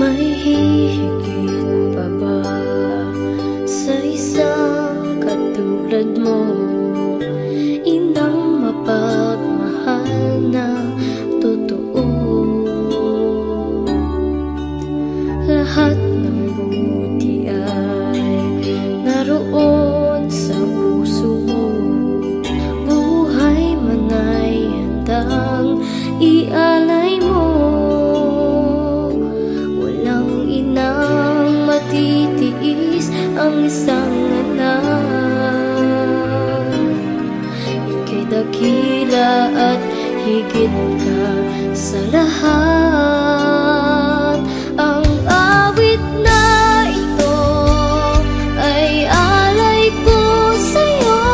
May hihigit pa ba sa isang katulad mo? Inang mapagmahal na totoo. Lahat ng buti ay naroon sa puso mo. Buhay man ay handang ialay mo. Walang inang matitiis ang isang anak. Ika'y dakila at higit ka sa lahat. Ang awit na ito ay alay ko sa'yo.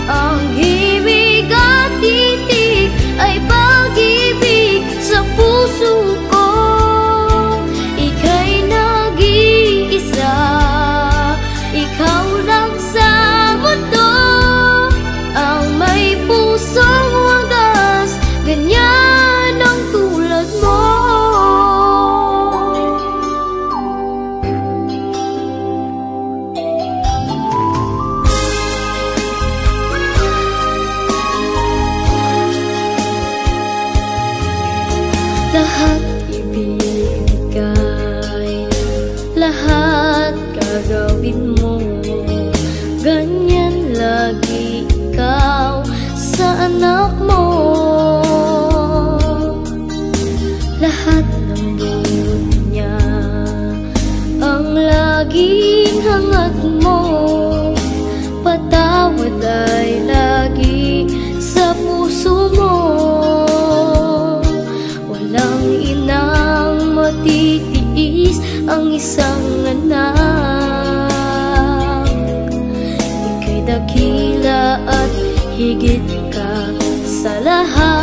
Ang himig at titig ay pag-ibig sa puso ko. Ika'y nag-iisa, ikaw lang sa mundo. Ang may pusong wagas, ganyan ang tulad mo. Lahat ibinigay, lahat gagawin mo. Ganyan lagi ikaw sa anak mo. Lahat ng buod niya ang laging hangat mo. Patawad ay lagi sa puso mo. Walang inang matitiis ang isang anak. Ika'y dakila at higit ka sa lahat.